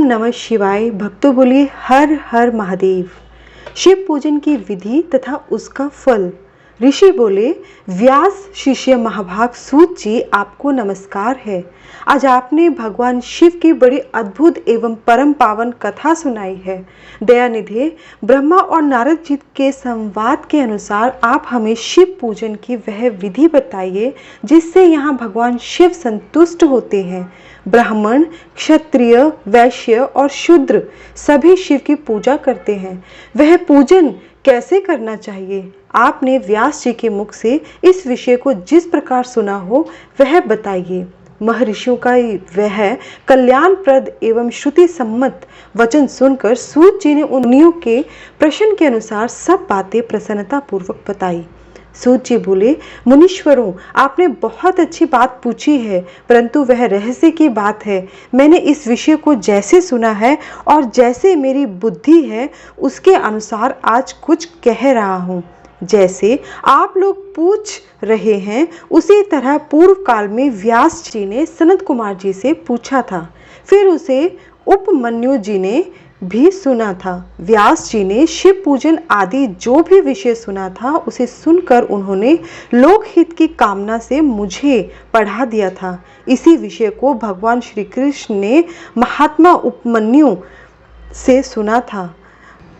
नमः शिवाय। भक्तों बोलिए हर हर महादेव। शिव पूजन की विधि तथा उसका फल। ऋषि बोले, व्यास शिष्य महाभाग सूत जी, आपको नमस्कार है। आज आपने भगवान शिव की बड़ी अद्भुत एवं परम पावन कथा सुनाई है। दयानिधि ब्रह्मा और नारद जी के संवाद के अनुसार आप हमें शिव पूजन की वह विधि बताइए जिससे यहाँ भगवान शिव संतुष्ट होते हैं। ब्राह्मण, क्षत्रिय, वैश्य और शूद्र सभी शिव की पूजा करते हैं। वह पूजन कैसे करना चाहिए? आपने व्यास जी के मुख से इस विषय को जिस प्रकार सुना हो वह बताइए। महर्षियों का वह कल्याणप्रद एवं श्रुति सम्मत वचन सुनकर सूत जी ने उन्हीं के प्रश्न के अनुसार सब बातें प्रसन्नता पूर्वक बताई। सूत जी बोले, मुनीश्वरों, आपने बहुत अच्छी बात पूछी है, परंतु वह रहस्य की बात है। मैंने इस विषय को जैसे सुना है और जैसे मेरी बुद्धि है उसके अनुसार आज कुछ कह रहा हूँ। जैसे आप लोग पूछ रहे हैं उसी तरह पूर्व काल में व्यास जी ने सनत कुमार जी से पूछा था। फिर उसे उपमन्यु जी ने भी सुना था। व्यास जी ने शिव पूजन आदि जो भी विषय सुना था उसे सुनकर उन्होंने लोकहित की कामना से मुझे पढ़ा दिया था। इसी विषय को भगवान श्री कृष्ण ने महात्मा उपमन्यु से सुना था।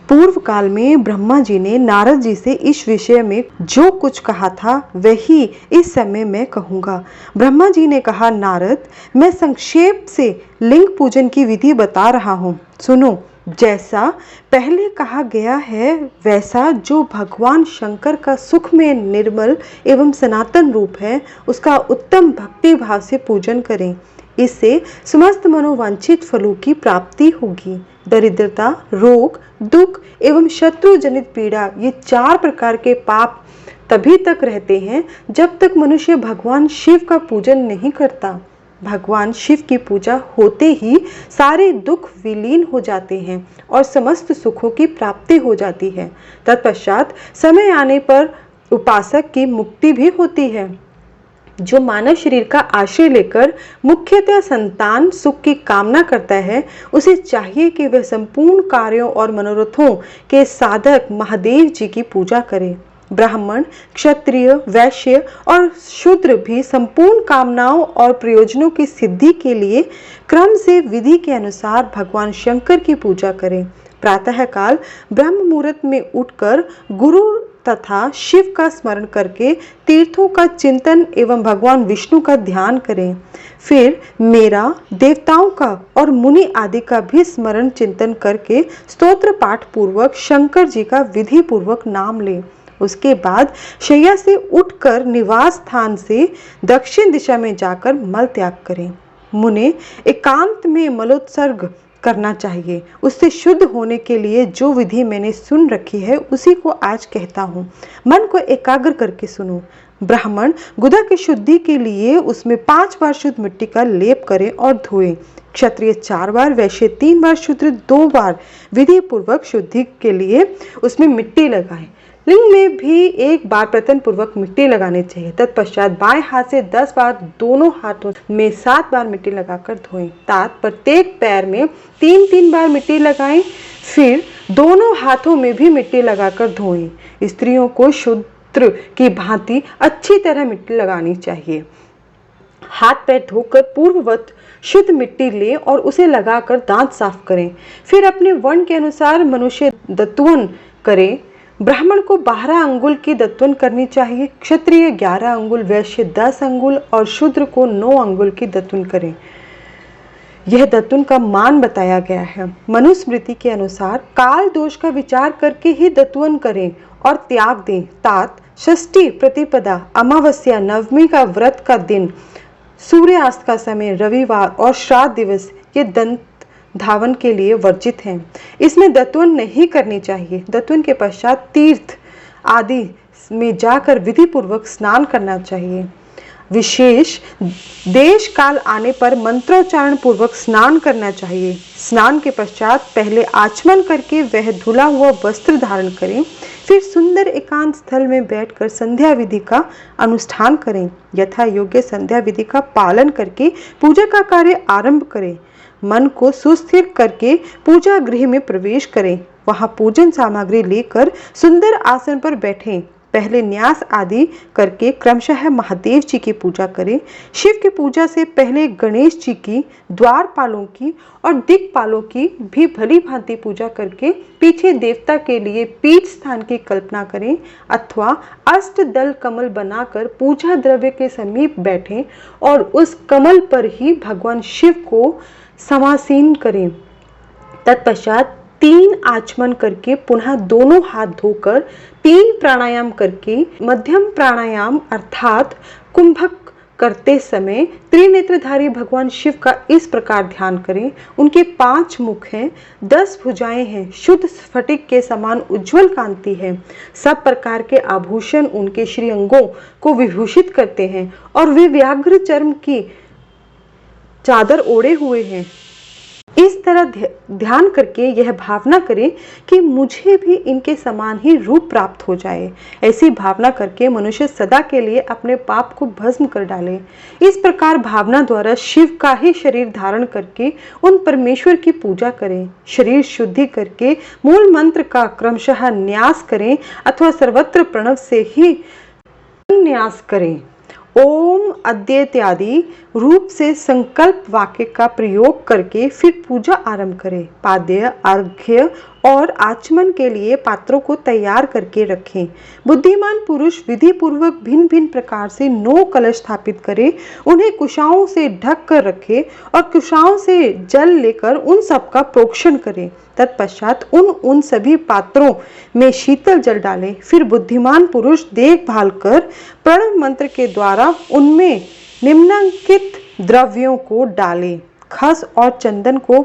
पूर्व काल में ब्रह्मा जी ने नारद जी से इस विषय में जो कुछ कहा था वही इस समय मैं कहूँगा। ब्रह्मा जी ने कहा, नारद, मैं संक्षेप से लिंग पूजन की विधि बता रहा हूँ, सुनो। जैसा पहले कहा गया है वैसा जो भगवान शंकर का सुख में निर्मल एवं सनातन रूप है उसका उत्तम भक्ति भाव से पूजन करें। इससे समस्त मनोवांछित फलों की प्राप्ति होगी। दरिद्रता, रोग, दुख एवं शत्रु जनित पीड़ा, ये 4 प्रकार के पाप तभी तक रहते हैं जब तक मनुष्य भगवान शिव का पूजन नहीं करता। भगवान शिव की पूजा होते ही सारे दुख विलीन हो जाते हैं और समस्त सुखों की प्राप्ति हो जाती है। तत्पश्चात समय आने पर उपासक की मुक्ति भी होती है। जो मानव शरीर का आश्रय लेकर मुख्यतः संतान सुख की कामना करता है उसे चाहिए कि वह संपूर्ण कार्यों और मनोरथों के साधक महादेव जी की पूजा करे। ब्राह्मण, क्षत्रिय, वैश्य और शूद्र भी संपूर्ण कामनाओं और प्रयोजनों की सिद्धि के लिए क्रम से विधि के अनुसार भगवान शंकर की पूजा करें। प्रातः काल ब्रह्म मुहूर्त में उठकर गुरु तथा शिव का स्मरण करके तीर्थों का चिंतन एवं भगवान विष्णु का ध्यान करें। फिर मेरा, देवताओं का और मुनि आदि का भी स्मरण चिंतन करके स्तोत्र पाठ पूर्वक शंकर जी का विधि पूर्वक नाम लें। उसके बाद शैया से उठकर निवास स्थान से दक्षिण दिशा में जाकर मल त्याग करें। मुने एकांत में मलोत्सर्ग करना चाहिए। उससे शुद्ध होने के लिए जो विधि मैंने सुन रखी है उसी को आज कहता हूँ। मन को एकाग्र करके सुनो। ब्राह्मण गुदा की शुद्धि के लिए उसमें 5 बार शुद्ध मिट्टी का लेप करें और धोएं। क्षत्रिय 4 बार, वैश्य 3 बार, शूद्र 2 बार विधि पूर्वक शुद्धि के लिए उसमें मिट्टी लगाएं। लिंग में भी 1 बार प्रयत्न पूर्वक मिट्टी लगानी चाहिए। तत्पश्चात बाएं हाथ से 10 बार, दोनों हाथों में 7 बार मिट्टी लगाकर धोएं। तात प्रत्येक पैर में 3-3 बार मिट्टी लगाएं। फिर दोनों हाथों में भी मिट्टी लगाकर धोएं। स्त्रियों को शूद्र की भांति अच्छी तरह मिट्टी लगानी चाहिए। हाथ पैर धोकर पूर्ववत शुद्ध मिट्टी लें और उसे लगाकर दांत साफ करें। फिर अपने वर्ण के अनुसार मनुष्य दत्वन करें। ब्राह्मण को 12 अंगुल की दत्वन करनी चाहिए, क्षत्रिय 11 अंगुल, वैश्य 10 अंगुल और शूद्र को 9 अंगुल की दत्वन करें। यह दत्वन का मान बताया गया है। मनुस्मृति के अनुसार काल दोष का विचार करके ही दत्वन करें और त्याग दें। तात षष्ठी, प्रतिपदा, अमावस्या, नवमी का व्रत का दिन, सूर्यास्त का समय, रविवार और श्राद्ध दिवस ये दंत धावन के लिए वर्जित हैं। इसमें दत्वन नहीं करनी चाहिए। दत्वन के पश्चात तीर्थ आदि में जाकर विधि पूर्वक स्नान करना चाहिए। विशेष देश काल आने पर मंत्रोच्चारण पूर्वक स्नान करना चाहिए। स्नान के पश्चात पहले आचमन करके वह धुला हुआ वस्त्र धारण करें। फिर सुंदर एकांत स्थल में बैठकर संध्या विधि का अनुष्ठान करें। यथा योग्य संध्या विधि का पालन करके पूजा का कार्य आरंभ करें। मन को सुस्थिर करके पूजा गृह में प्रवेश करें। वहां पूजन सामग्री लेकर सुंदर आसन पर बैठें। पहले न्यास आदि करके क्रमशः महादेव जी की पूजा करें। शिव की पूजा से पहले गणेश जी की, द्वारपालों की और दिक्पालों की भी भली भांति पूजा करके पीछे देवता के लिए पीठ स्थान की कल्पना करें अथवा अष्टदल कमल बनाकर पूजा द्रव्य के समीप बैठें और उस कमल पर ही भगवान शिव को समासीन करें। तत्पश्चात 3 आचमन करके पुनः दोनों हाथ धोकर 3 प्राणायाम करके मध्यम प्राणायाम अर्थात कुंभक करते समय त्रिनेत्रधारी भगवान शिव का इस प्रकार ध्यान करें। उनके 5 मुख हैं, 10 भुजाएं हैं, शुद्ध स्फटिक के समान उज्जवल कांति है। सब प्रकार के आभूषण उनके श्री अंगों को विभूषित करते हैं और वे व्याघ्र चर्म की चादर ओढ़े हुए हैं। इस तरह ध्यान करके यह भावना करें कि मुझे भी इनके समान ही रूप प्राप्त हो जाए। ऐसी भावना करके मनुष्य सदा के लिए अपने पाप को भस्म कर डाले। इस प्रकार भावना द्वारा शिव का ही शरीर धारण करके उन परमेश्वर की पूजा करें। शरीर शुद्धि करके मूल मंत्र का क्रमशः न्यास करें अथवा सर्वत्र प्रणव से ही न्यास करें। ओम अद्य इत्यादि रूप से संकल्प वाक्य का प्रयोग करके फिर पूजा आरंभ करें। पाद्य, अर्घ्य और आचमन के लिए पात्रों को तैयार करके रखें। बुद्धिमान पुरुष विधि पूर्वक भिन्न भिन्न प्रकार से 9 कलश स्थापित करे, उन्हें कुशाओं से ढक कर रखे और कुशाओं से जल लेकर उन सब का प्रोक्षण करे। तत्पश्चात उन सभी पात्रों में शीतल जल डालें। फिर बुद्धिमान पुरुष देखभाल कर प्रणव मंत्र के द्वारा उनमें निम्नलिखित द्रव्यों को डालें। खस और चंदन को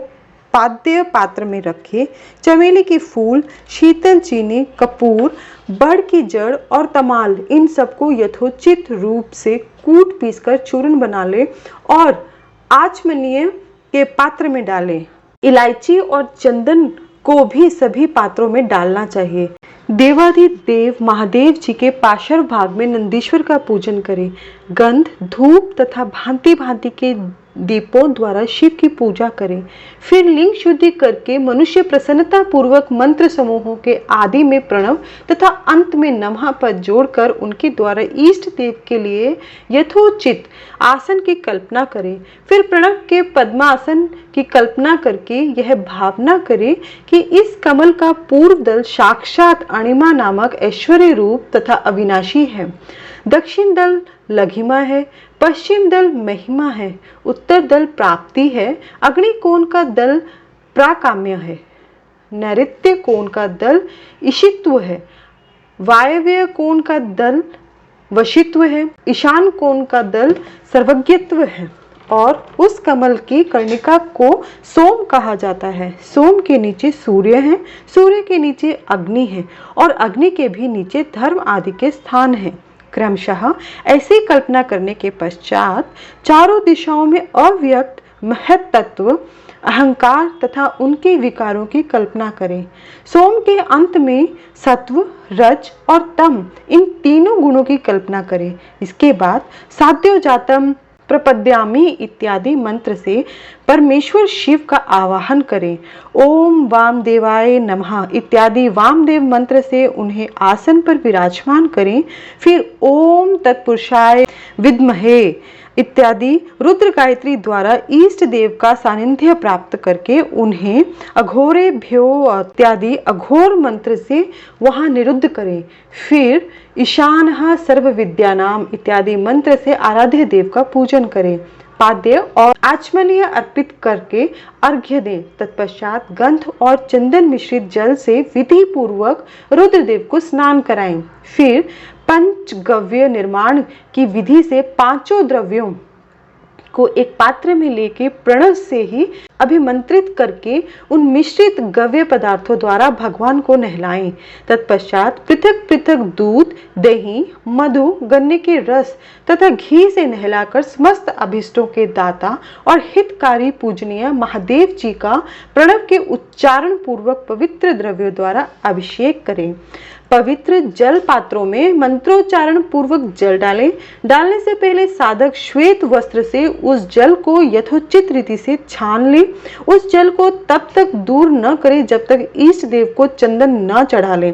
पाद्य पात्र में रखें। चमेली के फूल, शीतल चीनी, कपूर, बड़ की जड़ और तमाल, इन सबको यथोचित रूप से कूट पीसकर चूर्ण बना लें और आचमनीय के पात्र में डालें। इलायची और चंदन को भी सभी पात्रों में डालना चाहिए। देवाधिदेव महादेव जी के पार्श्व भाग में नंदीश्वर का पूजन करें। गंध, धूप तथा भांति भांति के दीपों द्वारा शिव की पूजा करें। फिर लिंग शुद्धि करके मनुष्य प्रसन्नता पूर्वक मंत्र समूहों के आदि में प्रणव तथा अंत में नमः पद जोड़कर उनके द्वारा इष्ट देव के लिए यथोचित आसन की कल्पना करें। फिर प्रणव के पद्मासन की कल्पना करके यह भावना करें कि इस कमल का पूर्व दल साक्षात अणिमा नामक ऐश्वर्य रूप तथा अविनाशी है, दक्षिण दल लघिमा है, पश्चिम दल महिमा है, उत्तर दल प्राप्ति है, अग्नि कोण का दल प्राकाम्य है, नैऋत्य कोण का दल ईशित्व है, वायव्य कोण का दल वशित्व है, ईशान कोण का दल सर्वज्ञत्व है और उस कमल की कर्णिका को सोम कहा जाता है। सोम के नीचे सूर्य है, सूर्य के नीचे अग्नि है और अग्नि के भी नीचे धर्म आदि के स्थान है। क्रमशः ऐसी कल्पना करने के पश्चात चारों दिशाओं में अव्यक्त महत तत्व, अहंकार तथा उनके विकारों की कल्पना करें। सोम के अंत में सत्व, रज और तम, इन तीनों गुणों की कल्पना करें। इसके बाद साध्यो जातम प्रपद्यामी इत्यादि मंत्र से परमेश्वर शिव का आवाहन करें। ओम वामदेवाय नमः इत्यादि वामदेव मंत्र से उन्हें आसन पर विराजमान करें। फिर ओम तत्पुरुषाय विद्महे इत्यादि रुद्र गायत्री द्वारा इष्ट देव का सानिध्य प्राप्त करके उन्हें अघोरेभ्यो इत्यादि अघोर मंत्र से वहां निरुद्ध करें। फिर ईशानः सर्व विद्यानाम इत्यादि मंत्र से आराध्य देव का पूजन करें। पाद्य और आचमनीय अर्पित करके अर्घ्य दें। तत्पश्चात गंध और चंदन मिश्रित जल से विधि पूर्वक रुद्रदेव को स्नान कराएं। फिर पंचगव्य निर्माण की विधि से 5 द्रव्यों को एक पात्र में लेके प्रणव से ही अभिमंत्रित करके उन मिश्रित गव्य पदार्थों द्वारा भगवान को नहलाएं। तत्पश्चात पृथक पृथक दूध, दही, मधु, गन्ने के रस तथा घी से नहलाकर समस्त अभिष्टों के दाता और हितकारी पूजनीय महादेव जी का प्रणव के उच्चारण पूर्वक पवित्र द्रव्यों द्वारा अभिषेक करें। पवित्र जल पात्रों में मंत्रोच्चारण पूर्वक जल डालें। डालने से पहले साधक श्वेत वस्त्र से उस जल को यथोचित रीति से छान ले उस जल को तब तक दूर न करें जब तक इष्ट देव को चंदन न चढ़ा लें।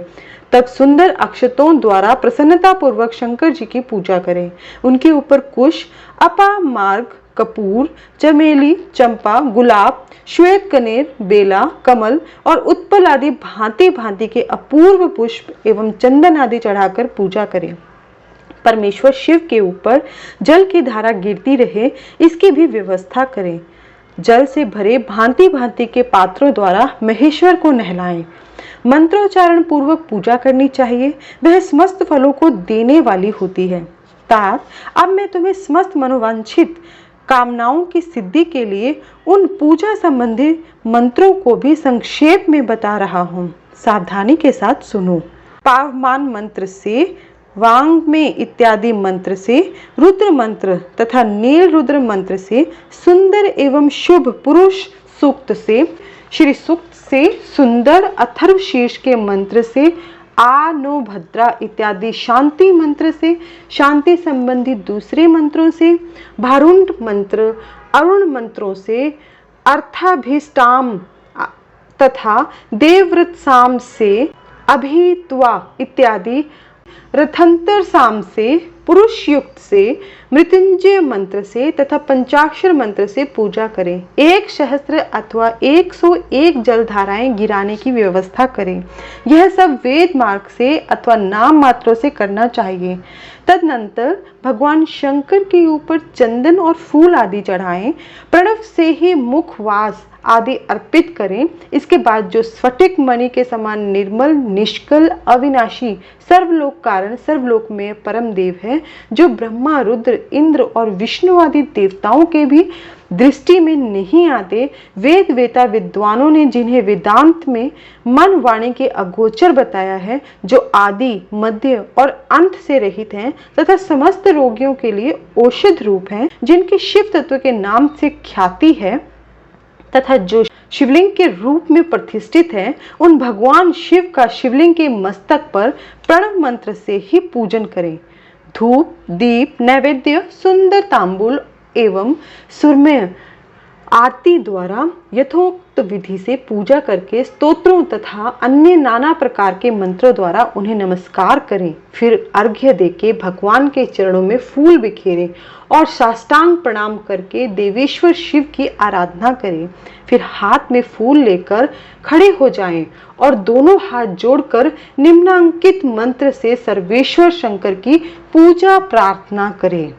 तब सुंदर अक्षतों द्वारा प्रसन्नता पूर्वक शंकर जी की पूजा करें। उनके ऊपर कुश, अपामार्ग, कपूर, चमेली, चंपा, गुलाब, श्वेत कनेर, बेला, कमल और उत्पल आदि भांति भांति के अपूर्व पुष्प एवं चंदन आदि चढ़ाकर पूजा करें। परमेश्वर शिव के ऊपर जल की धारा गिरती रहे, इसकी भी व्यवस्था करें। जल से भरे भांति भांति के पात्रों द्वारा महेश्वर को नहलाएं। मंत्रोच्चारण पूर्वक पूजा करनी चाहिए, वह समस्त फलों को देने वाली होती है। तात, अब मैं तुम्हें समस्त मनोवांछित कामनाओं की सिद्धि के लिए उन पूजा संबंधी मंत्रों को भी संक्षेप में बता रहा हूँ, सावधानी के साथ सुनो। पावमान मंत्र से, वांग में इत्यादि मंत्र से, रुद्र मंत्र तथा नील रुद्र मंत्र से, सुंदर एवं शुभ पुरुष सूक्त से, श्री सूक्त से, सुंदर अथर्व शीर्ष के मंत्र से, आ नो भद्रा इत्यादि शांति मंत्र से, शांति संबंधी दूसरे मंत्रों से, भारुंड मंत्र, अरुण मंत्रों से, अर्थाभिष्टाम तथा देवव्रत साम से, अभित्वा इत्यादि रथंतर साम से, पुरुष युक्त से, मृत्युंजय मंत्र से तथा पंचाक्षर मंत्र से पूजा करें। 1 सहस्त्र अथवा 101 जलधाराएं गिराने की व्यवस्था करें। यह सब वेद मार्ग से अथवा नाम मात्रों से करना चाहिए। तदनंतर भगवान शंकर के ऊपर चंदन और फूल आदि चढ़ाएं। प्रणव से ही मुखवास आदि अर्पित करें। इसके बाद जो स्फटिक मणि के समान निर्मल, निष्कल, अविनाशी, सर्वलोक कारण, सर्वलोक में परम देव है, जो ब्रह्मा, रुद्र, इंद्र और विष्णु आदि देवताओं के भी दृष्टि में नहीं आते, वेद वेता विद्वानों ने जिन्हें वेदांत में मन वाणी के अगोचर बताया है, जो आदि, मध्य और अंत से रहित हैं तथा समस्त रोगियों के लिए औषध रूप हैं, जिनके शिव तत्व के नाम से ख्याति है तथा जो शिवलिंग के रूप में प्रतिष्ठित है, उन भगवान शिव का शिवलिंग के मस्तक पर प्रणव मंत्र से ही पूजन करें। धूप, दीप, नैवेद्य, सुंदर तांबूल एवं सुरमय आरती द्वारा यथोक्त विधि से पूजा करके स्तोत्रों तथा अन्य नाना प्रकार के मंत्रों द्वारा उन्हें नमस्कार करें। फिर अर्घ्य देके भगवान के चरणों में फूल बिखेरें और साष्टांग प्रणाम करके देवेश्वर शिव की आराधना करें। फिर हाथ में फूल लेकर खड़े हो जाएं और दोनों हाथ जोड़कर निम्नांकित मंत्र से सर्वेश्वर शंकर की पूजा प्रार्थना करें।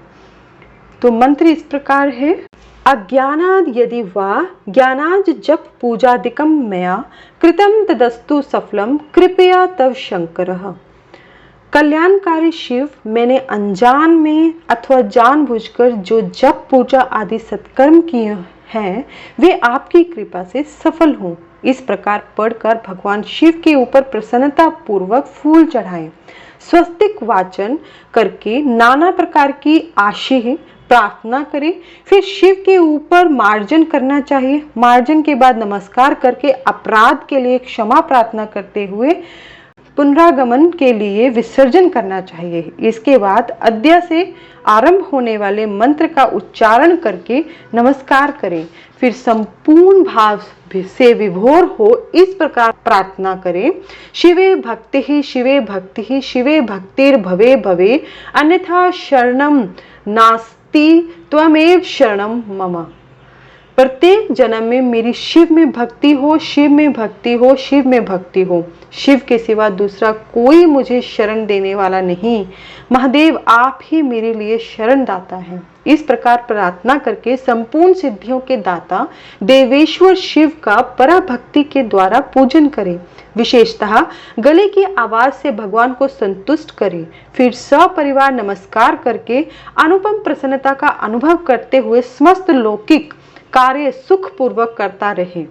तो मंत्र इस प्रकार है। अज्ञानाद यदि वा ज्ञानाज जप पूजादिकम मया कृतम तदस्तु सफलम कृपया तव शंकरः। कल्याणकारी शिव, मैंने अनजान में अथवा जानबूझकर जो जप पूजा आदि सत्कर्म किए हैं, वे आपकी कृपा से सफल हों। इस प्रकार पढ़कर भगवान शिव के ऊपर प्रसन्नता पूर्वक फूल चढ़ाएं। स्वस्तिक वाचन करके नाना प्रकार की आशीष प्रार्थना करें। फिर शिव के ऊपर मार्जन करना चाहिए। मार्जन के बाद नमस्कार करके अपराध के लिए क्षमा प्रार्थना करते हुए पुनरागमन के लिए विसर्जन करना चाहिए। इसके बाद अद्य से आरंभ होने वाले मंत्र का उच्चारण करके नमस्कार करें। फिर संपूर्ण भाव से विभोर हो इस प्रकार प्रार्थना करें। शिवे भक्ति ही, शिवे भक्ति ही, शिवे भक्तिर भवे भवे, अन्यथा शरणम नास्ति त्वमेव शरणम मम। प्रत्येक जन्म में मेरी शिव में भक्ति हो, शिव में भक्ति हो, शिव में भक्ति हो। शिव के सिवा दूसरा कोई मुझे शरण देने वाला नहीं। महादेव आप ही मेरे लिए शरण दाता हैं। इस प्रकार प्रार्थना करके संपूर्ण सिद्धियों के दाता देवेश्वर शिव का पराभक्ति के द्वारा पूजन करें। विशेषतः गले की आवाज से भगवान को संतुष्ट करें। फिर सपरिवार नमस्कार करके अनुपम प्रसन्नता का अनुभव करते हुए समस्त लौकिक कार्य सुख पूर्वक करता रहे।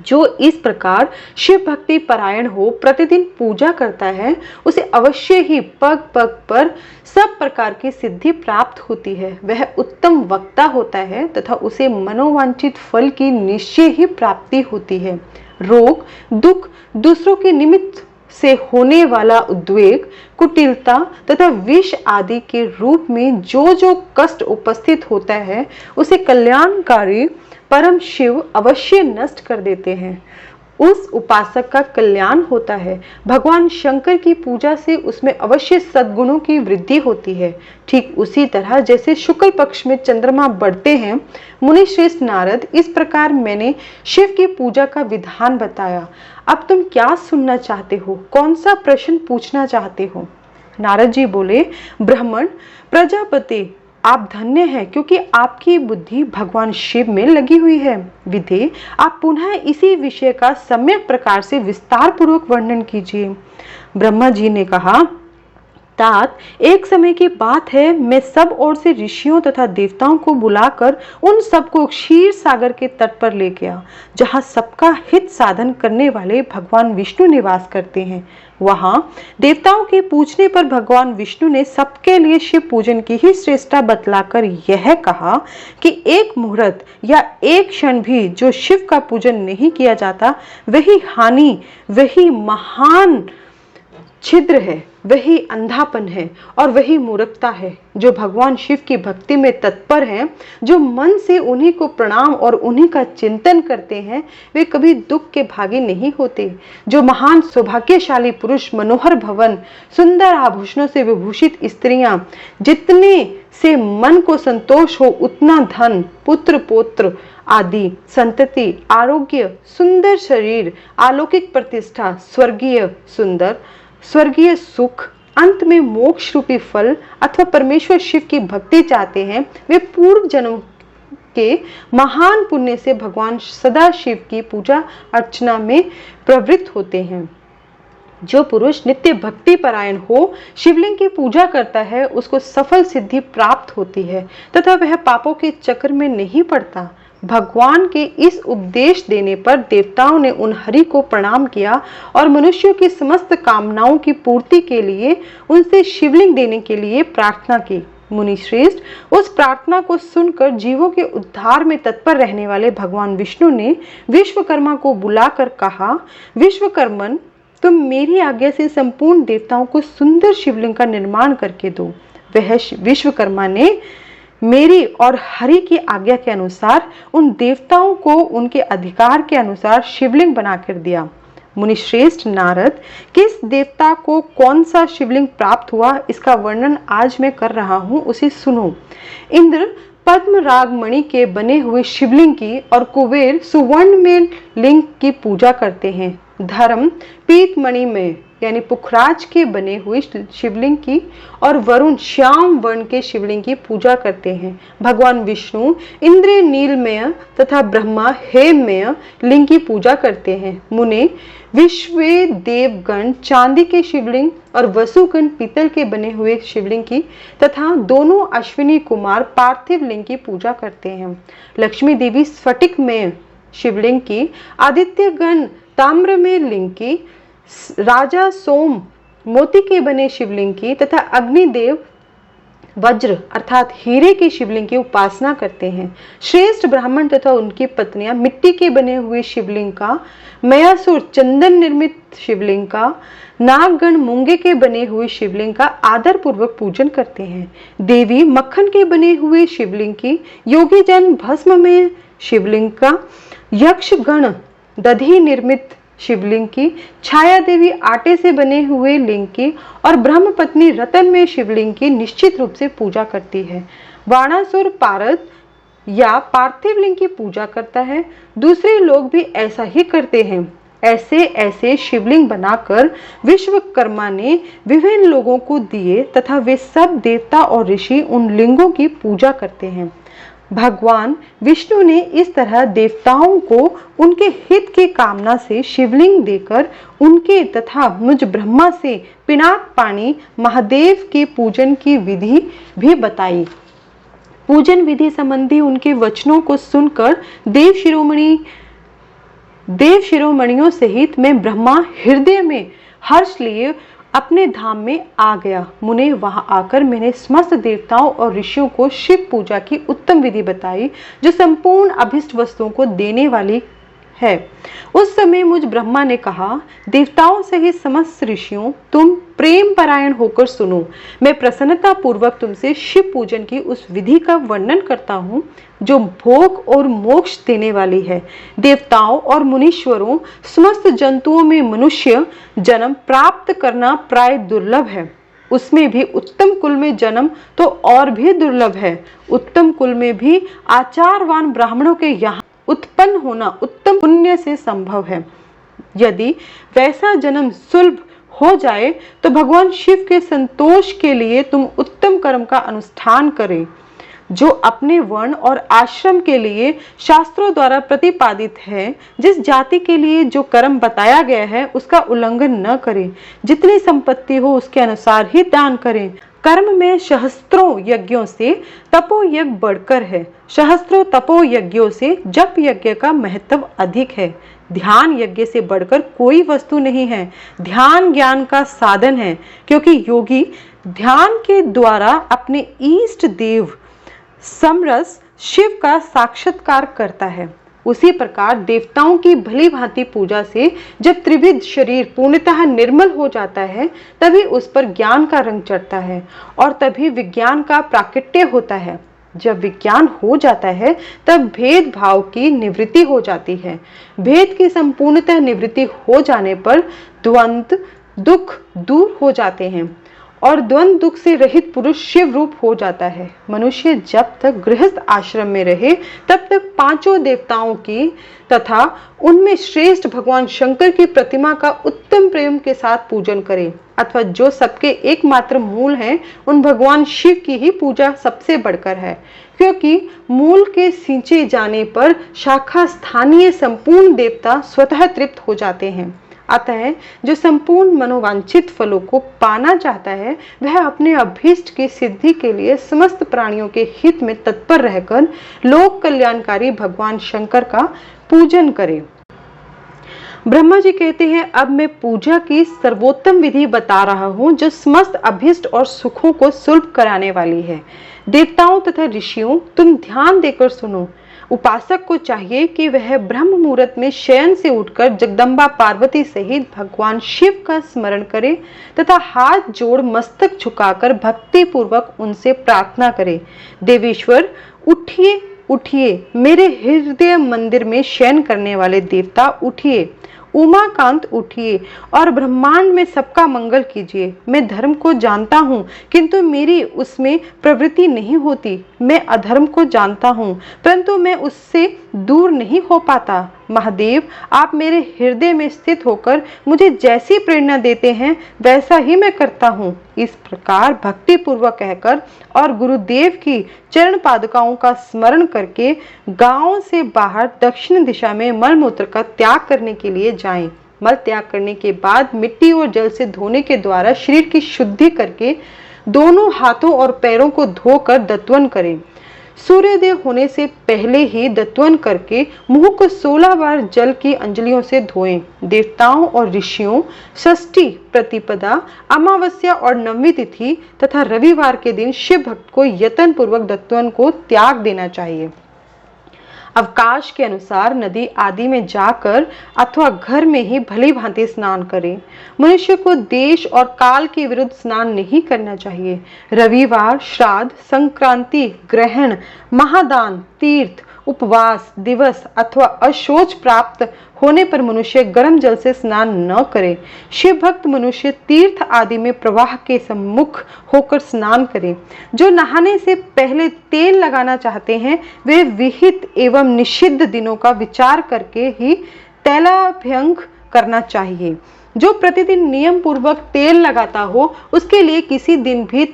जो इस प्रकार शिव भक्ति परायण हो प्रतिदिन पूजा करता है, उसे अवश्य ही पग पग पर सब प्रकार की सिद्धि प्राप्त होती है। वह उत्तम वक्ता होता है तथा उसे मनोवांछित फल की निश्चय ही प्राप्ति होती है। रोग, दुख, दूसरों के निमित्त से होने वाला उद्वेग, कुटिलता तथा विष आदि के रूप में जो जो कष्ट उपस्थित होता है, उसे कल्याणकारी परम शिव अवश्य नष्ट कर देते हैं। उस उपासक का कल्याण होता है। भगवान शंकर की पूजा से उसमें अवश्य सद्गुणों की वृद्धि होती है। ठीक उसी तरह जैसे शुक्ल पक्ष में चंद्रमा बढ़ते हैं, मुनि श्रेष्ठ नारद, इस प्रकार मैंने शिव की पूजा का विधान बताया। अब तुम क्या सुनना चाहते हो? कौन सा प्रश्न पूछना चाहते हो? नारद जी बोले, ब्राह्मण प्रजापति, आप धन्य हैं क्योंकि आपकी बुद्धि भगवान शिव में लगी हुई है। विधे, आप पुनः इसी विषय का सम्यक प्रकार से विस्तार पूर्वक वर्णन कीजिए। ब्रह्मा जी ने कहा, तात, एक समय की बात है, मैं सब ओर से ऋषियों तथा देवताओं को बुलाकर उन सबको क्षीर सागर के तट पर ले गया, जहाँ सबका हित साधन करने वाले भगवान विष्णु निवास करते हैं। वहां देवताओं के पूछने पर भगवान विष्णु ने सबके लिए शिव पूजन की ही श्रेष्ठता बतलाकर यह कहा कि एक मुहूर्त या एक क्षण भी जो शिव का पूजन नहीं किया जाता, वही हानि, वही महान छिद्र है, वही अंधापन है और वही मूर्खता है। जो भगवान शिव की भक्ति में तत्पर हैं, जो मन से उन्हीं को प्रणाम और उन्हीं का चिंतन करते हैं, वे कभी दुख के भागी नहीं होते। जो महान सौभाग्यशाली पुरुष, मनोहर भवन, सुंदर आभूषणों से विभूषित स्त्रियां, जितने से मन को संतोष हो उतना धन, पुत्र पौत्र आदि संतति, आरोग्य, सुंदर शरीर, अलौकिक प्रतिष्ठा, स्वर्गीय सुख, अंत में मोक्ष रूपी फल अथवा परमेश्वर शिव की भक्ति चाहते हैं, वे पूर्व जन्म के महान पुण्य से भगवान सदा शिव की पूजा अर्चना में प्रवृत्त होते हैं। जो पुरुष नित्य भक्ति परायण हो, शिवलिंग की पूजा करता है, उसको सफल सिद्धि प्राप्त होती है तथा वह पापों के चक्र में नहीं पड़ता। भगवान के इस उपदेश देने पर देवताओं ने उन हरि को प्रणाम किया और मनुष्यों की समस्त कामनाओं की पूर्ति के लिए उनसे शिवलिंग देने के लिए प्रार्थना की। मुनि श्रेष्ठ, उस प्रार्थना को सुनकर जीवों के उद्धार में तत्पर रहने वाले भगवान विष्णु ने विश्वकर्मा को बुलाकर कहा, विश्वकर्मन, तुम मेरी आज्ञा से संपूर्ण देवताओं को सुंदर शिवलिंग का निर्माण करके दो। वह विश्वकर्मा ने मेरी और हरि की आज्ञा के अनुसार उन देवताओं को उनके अधिकार के अनुसार शिवलिंग बनाकर दिया। मुनि श्रेष्ठ नारद, किस देवता को कौन सा शिवलिंग प्राप्त हुआ, इसका वर्णन आज मैं कर रहा हूँ, उसे सुनो। इंद्र पद्म राग मणि के बने हुए शिवलिंग की और कुबेर सुवर्ण में लिंग की पूजा करते हैं। धर्म पीत मणि में यानी पुखराज के बने हुए शिवलिंग की और वरुण श्याम वर्ण के शिवलिंग की पूजा करते हैं। भगवान विष्णु इंद्र नीलमय तथा ब्रह्मा हेममय लिंग की पूजा करते हैं। मुने विश्व देवगण चांदी के शिवलिंग और वसुगण पीतल के बने हुए शिवलिंग की तथा दोनों अश्विनी कुमार पार्थिव लिंग की पूजा करते हैं। लक्ष्मी देवी स्फटिक में शिवलिंग की, आदित्य गण ताम्र में लिंग की, राजा सोम मोती के बने शिवलिंग की तथा अग्निदेव वज्र अर्थात हीरे के शिवलिंग की उपासना करते हैं। श्रेष्ठ ब्राह्मण तथा उनकी पत्नियां मिट्टी के बने हुए शिवलिंग का, मयासुर चंदन निर्मित शिवलिंग का, नागगण मूंगे के बने हुए शिवलिंग का आदर पूर्वक पूजन करते हैं। देवी मक्खन के बने हुए शिवलिंग की, योगी जन भस्म में शिवलिंग का, यक्ष गण दधि निर्मित शिवलिंग की, छाया देवी आटे से बने हुए लिंग की और ब्रह्म पत्नी रतन में शिवलिंग की निश्चित रूप से पूजा करती है। वाणासुर पारद या पार्थिव लिंग की पूजा करता है। दूसरे लोग भी ऐसा ही करते हैं। ऐसे ऐसे शिवलिंग बनाकर विश्वकर्मा ने विभिन्न लोगों को दिए तथा वे सब देवता और ऋषि उन लिंगों की पूजा करते हैं। भगवान विष्णु ने इस तरह देवताओं को उनके हित की कामना से शिवलिंग देकर उनके तथा मुझ ब्रह्मा से पिनाक पानी महादेव के पूजन की विधि भी बताई। पूजन विधि संबंधी उनके वचनों को सुनकर देव शिरोमणियों सहित मैं ब्रह्मा हृदय में हर्ष लिए अपने धाम में आ गया। मुने, वहां आकर मैंने समस्त देवताओं और ऋषियों को शिव पूजा की उत्तम विधि बताई, जो संपूर्ण अभिष्ट वस्तुओं को देने वाली है। उस समय मुझ ब्रह्मा ने कहा, देवताओं सहित समस्त ऋषियों, तुम प्रेम परायण होकर सुनो। मैं प्रसन्नता पूर्वक तुमसे शिव पूजन की उस विधि का वर्णन करता हूँ जो भोग और मोक्ष देने वाली है। देवताओं और मुनीश्वरों, समस्त जंतुओं में मनुष्य जन्म प्राप्त करना प्राय दुर्लभ है। उसमें भी उत्तम कुल में जन्म तो और भी दुर्लभ है। उत्तम कुल में भी आचारवान ब्राह्मणों के यहाँ उत्पन्न होना उत्तम पुण्य से संभव है। यदि वैसा जन्म सुलभ हो जाए तो भगवान शिव के संतोष के लिए तुम उत्तम कर्म का अनुष्ठान करें, जो अपने वर्ण और आश्रम के लिए शास्त्रों द्वारा प्रतिपादित है। जिस जाति के लिए जो कर्म बताया गया है उसका उल्लंघन न करें। जितनी संपत्ति हो उसके अनुसार ही दान करें। कर्म में सहस्त्रों यज्ञों से तपो यज्ञ बढ़कर है। सहस्त्रों तपो यज्ञों से जप यज्ञ का महत्व अधिक है। ध्यान यज्ञ से बढ़कर कोई वस्तु नहीं है। ध्यान ज्ञान का साधन है, क्योंकि योगी ध्यान के द्वारा अपने इष्ट देव समरस शिव का साक्षात्कार करता है। उसी प्रकार देवताओं की भली भांति पूजा से जब त्रिविध शरीर पूर्णतः निर्मल हो जाता है, तभी उस पर ज्ञान का रंग चढ़ता है और तभी विज्ञान का प्राकट्य होता है। जब विज्ञान हो जाता है तब भेद भाव की निवृत्ति हो जाती है। भेद की संपूर्णतः निवृत्ति हो जाने पर द्वंद्व दुख दूर हो जाते हैं और द्वंद्व दुख से रहित पुरुष शिव रूप हो जाता है। मनुष्य जब तक गृहस्थ आश्रम में रहे तब तक पांचों देवताओं की तथा उनमें श्रेष्ठ भगवान शंकर की प्रतिमा का उत्तम प्रेम के साथ पूजन करे, अथवा जो सबके एकमात्र मूल हैं उन भगवान शिव की ही पूजा सबसे बढ़कर है, क्योंकि मूल के सींचे जाने पर शाखा स्थानीय संपूर्ण देवता स्वतः तृप्त हो जाते हैं। अतः जो संपूर्ण मनोवांछित फलों को पाना चाहता है वह अपने अभीष्ट की सिद्धि के लिए समस्त प्राणियों के हित में तत्पर रहकर लोक कल्याणकारी भगवान शंकर का पूजन करे। ब्रह्मा जी कहते हैं, अब मैं पूजा की सर्वोत्तम विधि बता रहा हूँ जो समस्त अभीष्ट और सुखों को सुलभ कराने वाली है। देवताओं तथा ऋषियों, तुम ध्यान देकर सुनो। उपासक को चाहिए कि वह ब्रह्म मुहूर्त में शयन से उठकर जगदम्बा पार्वती सहित भगवान शिव का स्मरण करे तथा हाथ जोड़ मस्तक झुकाकर भक्ति पूर्वक उनसे प्रार्थना करे। देवेश्वर, उठिए उठिए, मेरे हृदय मंदिर में शयन करने वाले देवता उठिए। उमाकांत उठिए और ब्रह्मांड में सबका मंगल कीजिए। मैं धर्म को जानता हूँ किंतु मेरी उसमें प्रवृत्ति नहीं होती। मैं अधर्म को जानता हूँ परंतु मैं उससे दूर नहीं हो पाता। महादेव, आप मेरे हृदय में स्थित होकर मुझे जैसी प्रेरणा देते हैं वैसा ही मैं करता हूँ। इस प्रकार भक्ति पूर्वक कहकर और गुरुदेव की चरण पादुकाओं का स्मरण करके गांव से बाहर दक्षिण दिशा में मलमूत्र का त्याग करने के लिए जाएं। मल त्याग करने के बाद मिट्टी और जल से धोने के द्वारा शरीर की शुद्धि करके दोनों हाथों और पैरों को धोकर दत्वन करें। सूर्योदय होने से पहले ही दत्वन करके मुंह को 16 बार जल की अंजलियों से धोएं। देवताओं और ऋषियों, षष्ठी, प्रतिपदा, अमावस्या और नवमी तिथि तथा रविवार के दिन शिव भक्त को यत्न पूर्वक दत्वन को त्याग देना चाहिए। अवकाश के अनुसार नदी आदि में जाकर अथवा घर में ही भली भांति स्नान करें। मनुष्य को देश और काल के विरुद्ध स्नान नहीं करना चाहिए। रविवार, श्राद्ध, संक्रांति, ग्रहण, महादान, तीर्थ, उपवास दिवस अथवा अशौच प्राप्त होने पर मनुष्य गर्म जल से स्नान न करे। शिव भक्त मनुष्य तीर्थ आदि में प्रवाह के सम्मुख होकर स्नान करें। जो नहाने से पहले तेल लगाना चाहते हैं वे विहित एवं निषिद्ध दिनों का विचार करके ही तैलाभ्यंग करना चाहिए। जो प्रतिदिन नियम पूर्वक तेल लगाता हो उसके लिए किसी दिन भी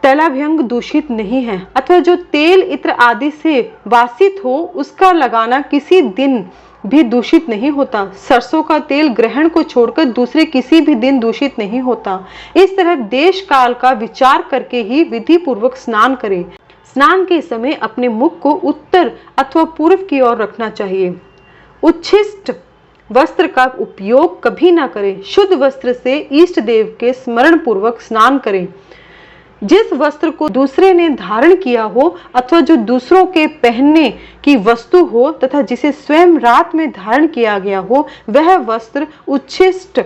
तैलाभ्यंग दूषित नहीं है, अथवा जो तेल इत्र आदि से वासित हो उसका लगाना किसी दिन भी दूषित नहीं होता। सरसों का तेल ग्रहण को छोड़कर दूसरे किसी भी दिन दूषित नहीं होता। इस तरह देश काल का विचार करके ही विधि पूर्वक स्नान करें। स्नान के समय अपने मुख को उत्तर अथवा पूर्व की ओर रखना चाहिए। उच्छिष्ट वस्त्र का उपयोग कभी ना करें। शुद्ध वस्त्र से इष्ट देव के स्मरण पूर्वक स्नान करें। जिस वस्त्र को दूसरे ने धारण किया हो अथवा जो दूसरों के पहनने की वस्तु हो तथा जिसे स्वयं रात में धारण किया गया हो, वह वस्त्र उच्छिष्ट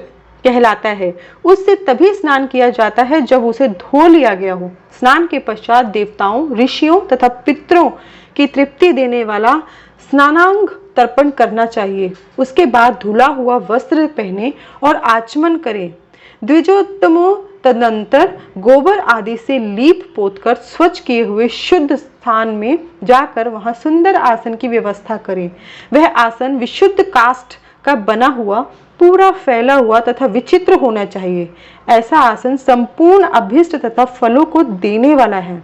कहलाता है। उससे तभी स्नान किया जाता है जब उसे धो लिया गया हो। स्नान के पश्चात देवताओं, ऋषियों तथा पितरों की तृप्ति देने वाला स्नानांग तर्पण करना चाहिए। उसके बाद धुला हुआ वस्त्र पहने और आचमन करें। द्विजोत्तमों तदनंतर गोबर आदि से लीप पोत कर स्वच्छ किए हुए शुद्ध स्थान में जाकर वहां सुंदर आसन की व्यवस्था करें। वह आसन विशुद्ध काष्ठ का बना हुआ, पूरा फैला हुआ तथा विचित्र होना चाहिए। ऐसा आसन संपूर्ण अभीष्ट तथा फलों को देने वाला है।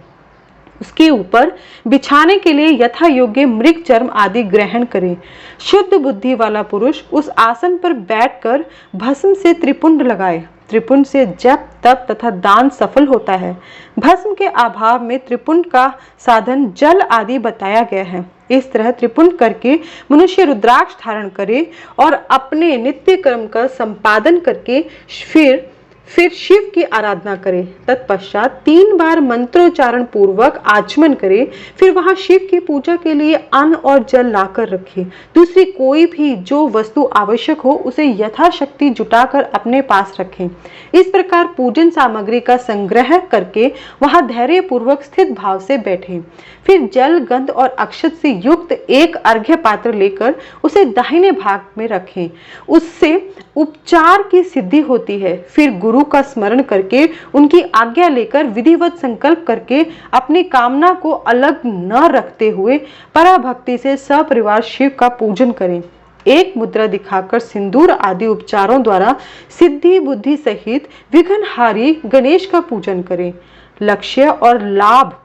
उसके ऊपर बिछाने के लिए यथा योग्य मृग चर्म आदि ग्रहण करे। शुद्ध बुद्धि वाला पुरुष उस आसन पर बैठकर भस्म से त्रिपुंड लगाए। त्रिपुंड से जप, तप तथा दान सफल होता है। भस्म के अभाव में त्रिपुंड का साधन जल आदि बताया गया है। इस तरह त्रिपुंड करके मनुष्य रुद्राक्ष धारण करे और अपने नित्य कर्म का संपादन करके फिर शिव की आराधना करे। तत्पश्चात 3 बार मंत्रोच्चारण पूर्वक आचमन करे। फिर वहां शिव की पूजा के लिए अन्न और जल लाकर रखे। दूसरी कोई भी जो वस्तु आवश्यक हो उसे यथाशक्ति जुटाकर अपने पास रखें। इस प्रकार पूजन सामग्री का संग्रह करके वहां धैर्य पूर्वक स्थित भाव से बैठे। फिर जल, गंध और अक्षत से युक्त एक अर्घ्य पात्र लेकर उसे दाहिने भाग में रखें। उससे उपचार की सिद्धि होती है। फिर गुरु का स्मरण करके उनकी आज्ञा लेकर विधिवत संकल्प करके अपनी कामना को अलग न रखते हुए पराभक्ति से सपरिवार शिव का पूजन करें। एक मुद्रा दिखाकर सिंदूर आदि उपचारों द्वारा सिद्धि बुद्धि सहित विघ्नहारी गणेश का पूजन करें। लक्ष्य और लाभ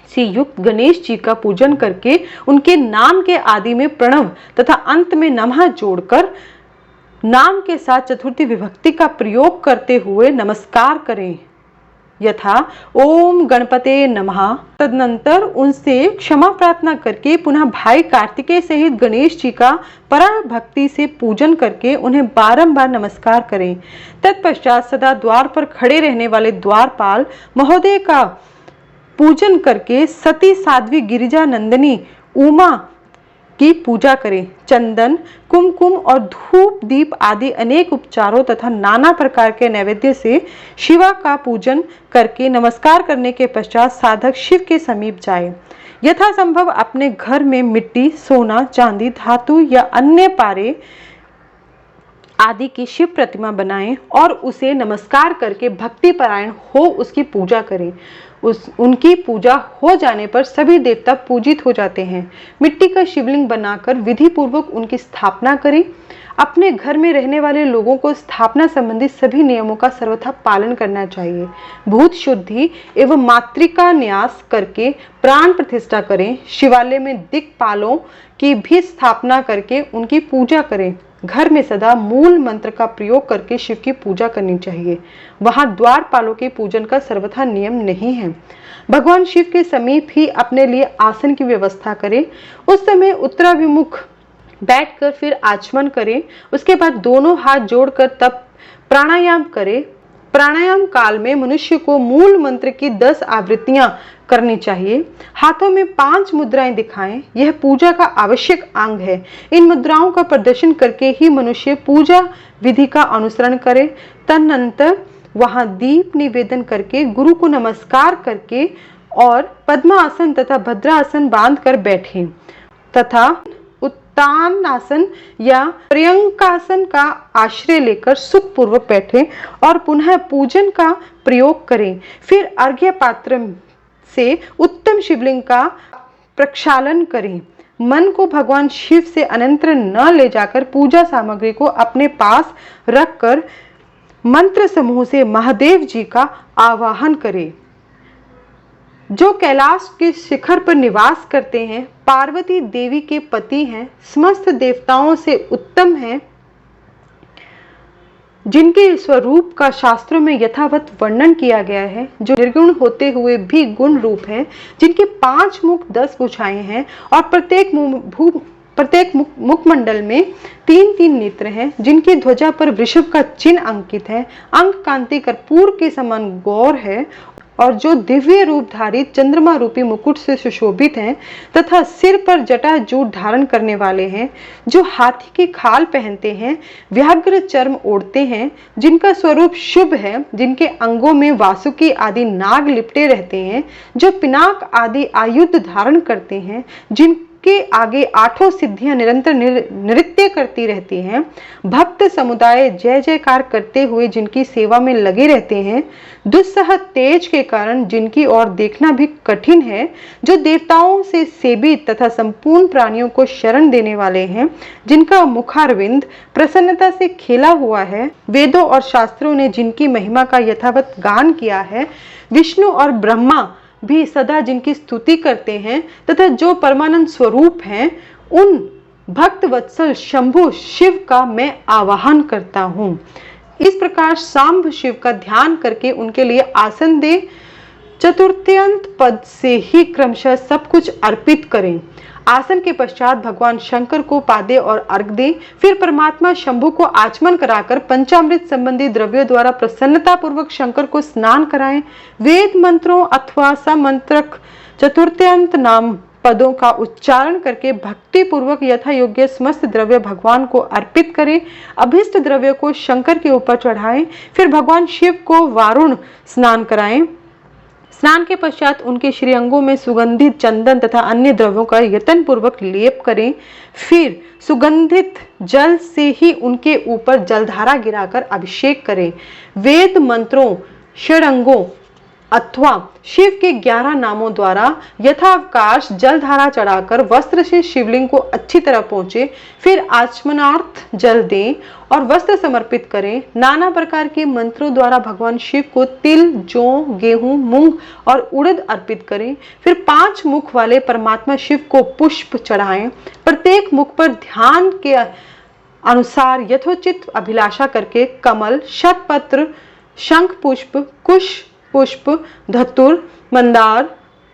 से युक्त गणेश जी का पूजन करके उनके नाम के आदि में प्रणव तथा अंत में नमः जोड़कर नाम के साथ चतुर्थी विभक्ति का प्रयोग करते हुए नमस्कार करें, यथा ओम गणपते नमः। तदनंतर उनसे क्षमा प्रार्थना करके पुनः भाई कार्तिकेय सहित गणेश जी का पराभक्ति से पूजन करके उन्हें बारंबार नमस्कार करें। तत्पश्चात सदा द्वार पर खड़े रहने वाले द्वारपाल महोदय का पूजन करके सती साध्वी गिरिजा नंदिनी उमा की पूजा करें। चंदन, कुमकुम और धूप दीप आदि अनेक उपचारों तथा नाना प्रकार के नैवेद्य से शिवा का पूजन करके नमस्कार करने के पश्चात साधक शिव के समीप जाए। यथासंभव अपने घर में मिट्टी, सोना, चांदी, धातु या अन्य पारे आदि की शिव प्रतिमा बनाएं और उसे नमस्कार करके भक्ति परायण हो उसकी पूजा करें। उनकी पूजा हो जाने पर सभी देवता पूजित हो जाते हैं। मिट्टी का शिवलिंग बनाकर विधि पूर्वक उनकी स्थापना करें। अपने घर में रहने वाले लोगों को स्थापना संबंधी सभी नियमों का सर्वथा पालन करना चाहिए। भूत शुद्धि एवं मातृका न्यास करके प्राण प्रतिष्ठा करें। शिवालय में दिक्पालों की भी स्थापना करके उनकी पूजा करें। घर में सदा मूल मंत्र का प्रयोग करके शिव की पूजा करनी चाहिए। वहां द्वारपालों के पूजन का सर्वथा नियम नहीं है। भगवान शिव के समीप ही अपने लिए आसन की व्यवस्था करें। उस समय उत्तराभिमुख बैठकर फिर आचमन करें। उसके बाद दोनों हाथ जोड़कर तब प्राणायाम करें। प्राणायाम काल में मनुष्य को मूल मंत्र की 10 आवृत्तियां करनी चाहिए। हाथों में 5 मुद्राएं दिखाएं। यह पूजा का आवश्यक अंग है। इन मुद्राओं का प्रदर्शन करके ही मनुष्य पूजा विधि का अनुसरण करे। तदनंतर वहां दीप निवेदन करके गुरु को नमस्कार करके और पद्मासन तथा भद्रासन बांधकर बैठे तथा उत्तानासन या पर्यंकासन का आश्रय लेकर सुख पूर्वक बैठे और पुनः पूजन का प्रयोग करें। फिर अर्घ्य पात्र से उत्तम शिवलिंग का प्रक्षालन करें। मन को भगवान शिव से अनंतर न ले जाकर पूजा सामग्री को अपने पास रखकर मंत्र समूह से महादेव जी का आवाहन करें, जो कैलाश के शिखर पर निवास करते हैं, पार्वती देवी के पति हैं, समस्त देवताओं से उत्तम हैं, जिनके स्वरूप का शास्त्रों में यथावत वर्णन किया गया है, जो निर्गुण होते हुए भी गुण रूप हैं, जिनके 5 मुख 10 भुजाएं हैं और प्रत्येक मुखमंडल में 3-3 नेत्र हैं, जिनकी ध्वजा पर वृषभ का चिन्ह अंकित है, अंक कांति कर्पूर के समान गौर है और जो दिव्य रूपधारी चंद्रमा रूपी मुकुट से सुशोभित हैं तथा सिर पर जटा जूट धारण करने वाले हैं, जो हाथी की खाल पहनते हैं, व्याघ्र चर्म ओढ़ते हैं, जिनका स्वरूप शुभ है, जिनके अंगों में वासुकी आदि नाग लिपटे रहते हैं, जो पिनाक आदि आयुध धारण करते हैं, जिनके आगे आठों सिद्धियां निरंतर नृत्य करती रहती हैं, भक्त समुदाय जय जयकार करते हुए जिनकी सेवा में लगे रहते हैं, दुस्सह तेज के कारण जिनकी ओर देखना भी कठिन है, जो देवताओं से सेवित तथा संपूर्ण प्राणियों को शरण देने वाले हैं, जिनका मुखारविंद प्रसन्नता से खेला हुआ है, वेदों और शास्त्रों ने जिनकी महिमा का यथावत गान किया है, विष्णु और ब्रह्मा भी सदा जिनकी स्तुति करते हैं तथा जो परमानंद स्वरूप हैं, उन भक्त वत्सल शंभु शिव का मैं आवाहन करता हूँ। इस प्रकार सांब शिव का ध्यान करके उनके लिए आसन दे, चतुर्थ्यंत पद से ही क्रमशः सब कुछ अर्पित करें। आसन के पश्चात भगवान शंकर को पादे और अर्घ दें। फिर परमात्मा शंभु को आचमन कराकर पंचामृत संबंधी द्रव्यों द्वारा प्रसन्नता पूर्वक शंकर को स्नान कराएं। वेद मंत्रों अथवा समंत्रक चतुर्थ्यंत नाम पदों का उच्चारण करके भक्ति पूर्वक यथा योग्य समस्त द्रव्य भगवान को अर्पित करें। अभिष्ट द्रव्य को शंकर के ऊपर चढ़ाएं। फिर भगवान शिव को वारुण स्नान कराएं। स्नान के पश्चात उनके श्रीअंगों में सुगंधित चंदन तथा अन्य द्रव्यों का यत्न पूर्वक लेप करें। फिर सुगंधित जल से ही उनके ऊपर जलधारा गिराकर अभिषेक करें। वेद मंत्रों, षडंगों अथवा शिव के 11 नामों द्वारा यथावकाश जलधारा चढ़ाकर वस्त्र से शिवलिंग को अच्छी तरह पहुंचे। फिर आचमनार्थ जल दें और वस्त्र समर्पित करें। नाना प्रकार के मंत्रों द्वारा भगवान शिव को तिल, जौ, गेहूं, मूंग और उड़द अर्पित करें। फिर 5 मुख वाले परमात्मा शिव को पुष्प चढ़ाएं। प्रत्येक मुख पर ध्यान के अनुसार यथोचित अभिलाषा करके कमल, शतपत्र, शंख पुष्प, कुश पुष्प, धतुर, मंदार,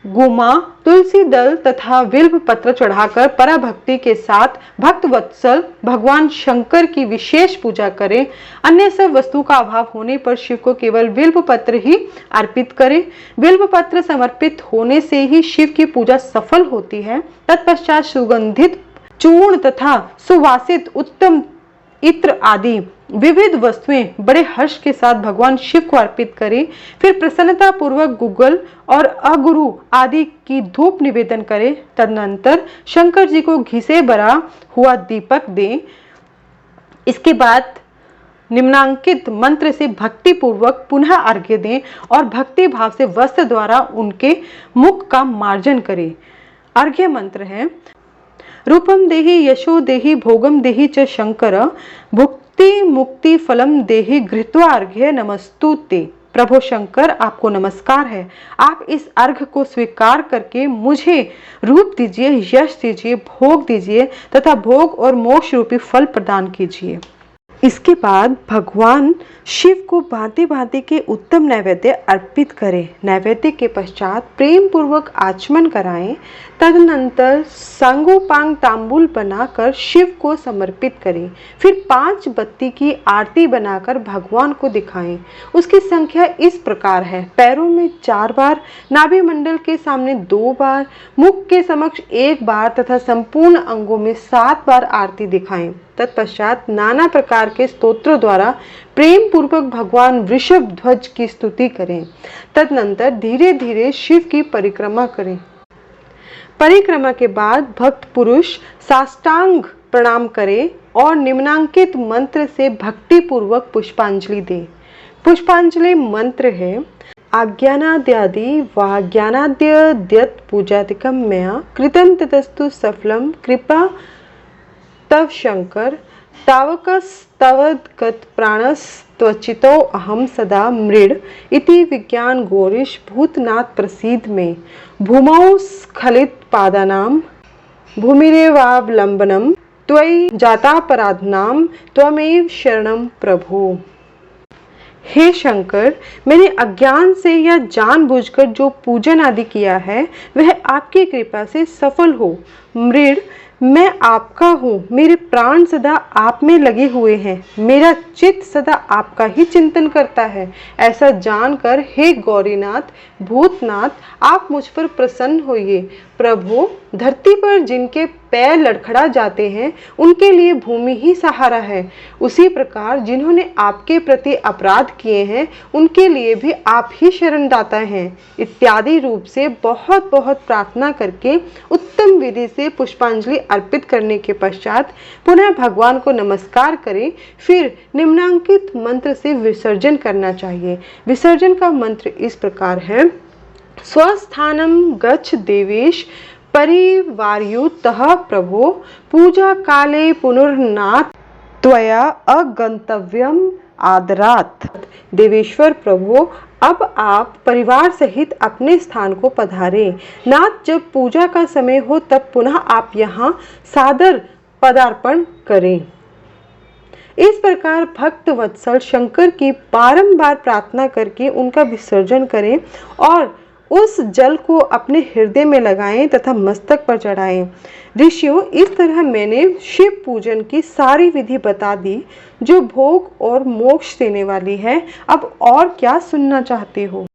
गुमा, तुलसी दल तथा बिल्व पत्र चढ़ाकर पराभक्ति के साथ भक्त वत्सल भगवान शंकर की विशेष पूजा करें। अन्य सब वस्तु का अभाव होने पर शिव को केवल बिल्व पत्र ही अर्पित करें। बिल्व पत्र समर्पित होने से ही शिव की पूजा सफल होती है। तत्पश्चात सुगंधित चूर्ण तथा सुवासित उत्तम इत्र आदि विविध वस्तुएं बड़े हर्ष के साथ भगवान शिव को अर्पित करें। फिर प्रसन्नता पूर्वक गुग्गल और अगुरु आदि की धूप निवेदन करें। तदनंतर शंकर जी को घी से भरा हुआ दीपक दें। इसके बाद निम्नांकित मंत्र से भक्ति पूर्वक पुनः अर्घ्य दें और भक्ति भाव से वस्त्र द्वारा उनके मुख का मार्जन करें। अर्घ्य मंत्र है: रूपम देहि यशो देहि भोगम देहि च शंकर, भुक्ति मुक्ति फलम देहि घृत्वा अर्घ्य नमस्तुते। प्रभु शंकर, आपको नमस्कार है। आप इस अर्घ को स्वीकार करके मुझे रूप दीजिए, यश दीजिए, भोग दीजिए तथा भोग और मोक्ष रूपी फल प्रदान कीजिए। इसके बाद भगवान शिव को भांति भांति के उत्तम नैवेद्य अर्पित करें। नैवेद्य के पश्चात प्रेम पूर्वक आचमन कराएं। तदनंतर सांगोपांग तांबूल बनाकर शिव को समर्पित करें। फिर 5 बत्ती की आरती बनाकर भगवान को दिखाएं। उसकी संख्या इस प्रकार है: पैरों में 4 बार, नाभि मंडल के सामने 2 बार, मुख के समक्ष 1 बार तथा संपूर्ण अंगों में 7 बार आरती दिखाएं। तत्पश्चात नाना प्रकार के स्तोत्रों द्वारा प्रेम पूर्वक भगवान वृषभ ध्वज की स्तुति करें। तदनंतर धीरे धीरे शिव की परिक्रमा करें। परिक्रमा के बाद भक्त पुरुष साष्टांग प्रणाम करें और निम्नांकित मंत्र से भक्ति पूर्वक पुष्पांजलि दें। पुष्पांजलि मंत्र है: आज्ञानाद्यादि वा ज्ञानाद्यद्यत् पूजादिकं मया कृतं ततस्तु सफलं कृपा तव शंकर, तावकस्तवद्गत प्राणस्त्वचितो अहम सदा मृड इति विज्ञान गौरीश भूतनाथ प्रसीद में। भूमौ स्खलित पादानां भूमिरेवावलंबनम त्वयि जातापराधनां त्वमेव शरणं प्रभु। हे शंकर, मैंने अज्ञान से या जानबूझकर जो पूजन आदि किया है वह आपकी कृपा से सफल हो। मृड, मैं आपका हूँ, मेरे प्राण सदा आप में लगे हुए हैं, मेरा चित्त सदा आपका ही चिंतन करता है। ऐसा जानकर हे गौरीनाथ, भूतनाथ, आप मुझ पर प्रसन्न होइए। प्रभु, धरती पर जिनके पैर लड़खड़ा जाते हैं उनके लिए भूमि ही सहारा है। उसी प्रकार जिन्होंने आपके प्रति अपराध किए हैं उनके लिए भी आप ही शरणदाता हैं। इत्यादि रूप से बहुत बहुत प्रार्थना करके उत्तम विधि से पुष्पांजलि अर्पित करने के पश्चात पुनः भगवान को नमस्कार करें। फिर निम्नांकित मंत्र से विसर्जन करना चाहिए। विसर्जन का मंत्र इस प्रकार है: स्वस्थानम गच्छ देवेश परिवारयुतः प्रभो, पूजा काले पुनर्नाथ त्वया अगंतव्यम आदरात्। देवेश्वर प्रभु, अब आप परिवार सहित अपने स्थान को पधारें। नाथ, जब पूजा का समय हो तब पुनः आप यहाँ सादर पदार्पण करें। इस प्रकार भक्त वत्सल शंकर की बारंबार प्रार्थना करके उनका विसर्जन करें और उस जल को अपने हृदय में लगाएं तथा मस्तक पर चढ़ाएं। ऋषियों, इस तरह मैंने शिव पूजन की सारी विधि बता दी जो भोग और मोक्ष देने वाली है। अब और क्या सुनना चाहते हो?